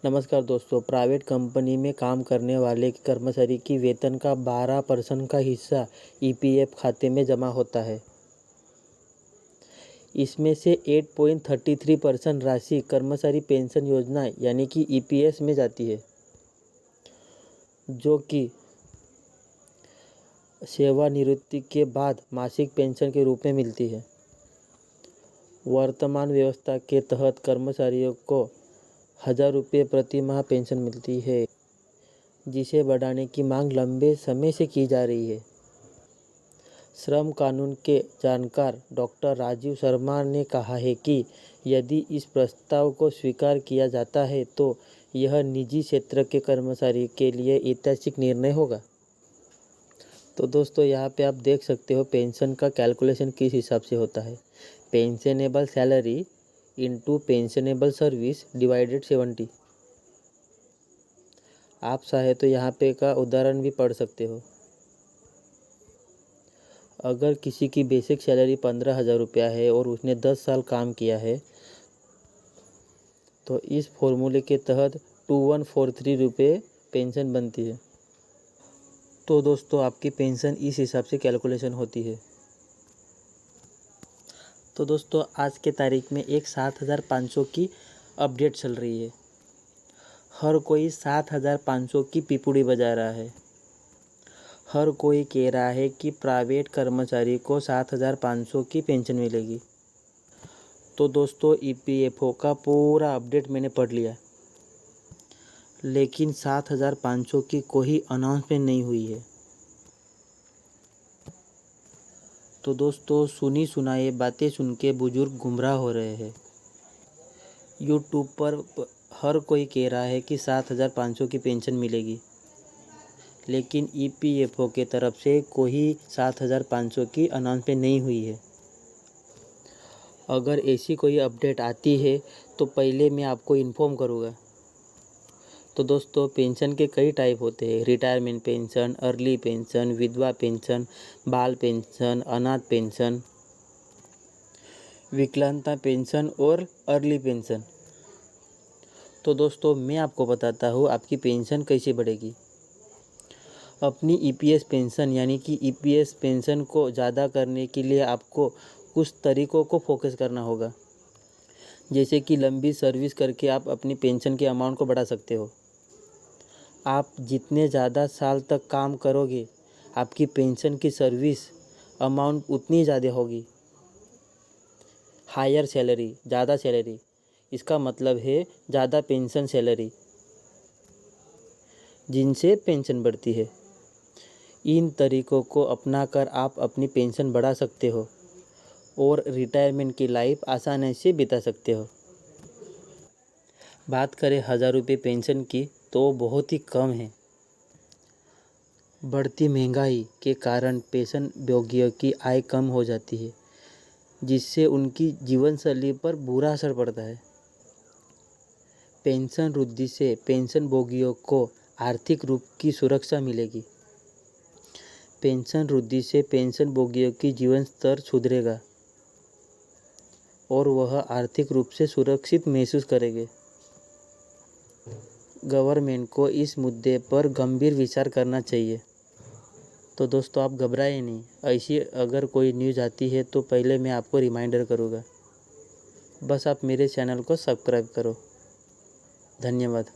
नमस्कार दोस्तों, private company में काम करने वाले कर्मचारी की वेतन का 12% का हिस्सा ईपीएफ खाते में जमा होता है। इसमें से 8.33% राशि कर्मचारी पेंशन योजना यानी कि ईपीएस में जाती है, जो कि सेवानिवृत्ति के बाद मासिक पेंशन के रूप में मिलती है। वर्तमान व्यवस्था के तहत कर्मचारियों को 1000 रुपये प्रति माह पेंशन मिलती है, जिसे बढ़ाने की मांग लंबे समय से की जा रही है। श्रम कानून के जानकार डॉक्टर राजीव शर्मा ने कहा है कि यदि इस प्रस्ताव को स्वीकार किया जाता है तो यह निजी क्षेत्र के कर्मचारी के लिए ऐतिहासिक निर्णय होगा। तो दोस्तों, यहाँ पे आप देख सकते हो पेंशन का कैलकुलेशन किस हिसाब से होता है। Pensionable salary into pensionable service divided 70। आप चाहे तो यहाँ पे का उदाहरण भी पढ़ सकते हो। अगर किसी की बेसिक सैलरी 15,000 रुपया है और उसने 10 साल काम किया है तो इस फॉर्मूले के तहत 2143 रुपये पेंशन बनती है। तो दोस्तों, आपकी पेंशन इस हिसाब से कैलकुलेशन होती है। तो दोस्तों, आज के तारीख में एक 7,500 की अपडेट चल रही है। हर कोई 7,500 की पिपुड़ी बजा रहा है। हर कोई कह रहा है कि प्राइवेट कर्मचारी को 7,500 की पेंशन मिलेगी। तो दोस्तों, ईपीएफओ का पूरा अपडेट मैंने पढ़ लिया, लेकिन 7,500 की कोई अनाउंसमेंट नहीं हुई है। तो दोस्तों, सुनी सुनाई बातें सुन के बुजुर्ग गुमराह हो रहे हैं। यूट्यूब पर हर कोई कह रहा है कि 7,500 की पेंशन मिलेगी, लेकिन ईपीएफओ के तरफ से कोई 7,500 की अनाउंसमेंट नहीं हुई है। अगर ऐसी कोई अपडेट आती है तो पहले मैं आपको इन्फॉर्म करूँगा। तो दोस्तों, पेंशन के कई टाइप होते हैं। रिटायरमेंट पेंशन, अर्ली पेंशन, विधवा पेंशन, बाल पेंशन, अनाथ पेंशन, विकलांगता पेंशन और अर्ली पेंशन। तो दोस्तों, मैं आपको बताता हूँ आपकी पेंशन कैसे बढ़ेगी। अपनी ईपीएस पेंशन यानी कि ईपीएस पेंशन को ज़्यादा करने के लिए आपको कुछ तरीकों को फोकस करना होगा। जैसे कि लंबी सर्विस करके आप अपनी पेंशन के अमाउंट को बढ़ा सकते हो। आप जितने ज़्यादा साल तक काम करोगे, आपकी पेंशन की सर्विस अमाउंट उतनी ज़्यादा होगी। हायर सैलरी, ज़्यादा सैलरी, इसका मतलब है ज़्यादा पेंशन सैलरी, जिनसे पेंशन बढ़ती है। इन तरीकों को अपनाकर आप अपनी पेंशन बढ़ा सकते हो और रिटायरमेंट की लाइफ आसानी से बिता सकते हो। बात करें 1000 रुपये पेंशन की तो बहुत ही कम है। बढ़ती महंगाई के कारण पेंशन भोगियों की आय कम हो जाती है, जिससे उनकी जीवनशैली पर बुरा असर पड़ता है। पेंशन वृद्धि से पेंशन भोगियों को आर्थिक रूप की सुरक्षा मिलेगी। पेंशन वृद्धि से पेंशन भोगियों की जीवन स्तर सुधरेगा और वह आर्थिक रूप से सुरक्षित महसूस करेंगे। गवर्नमेंट को इस मुद्दे पर गंभीर विचार करना चाहिए। तो दोस्तों, आप घबराएं नहीं। ऐसी अगर कोई न्यूज़ आती है तो पहले मैं आपको रिमाइंडर करूँगा। बस आप मेरे चैनल को सब्सक्राइब करो। धन्यवाद।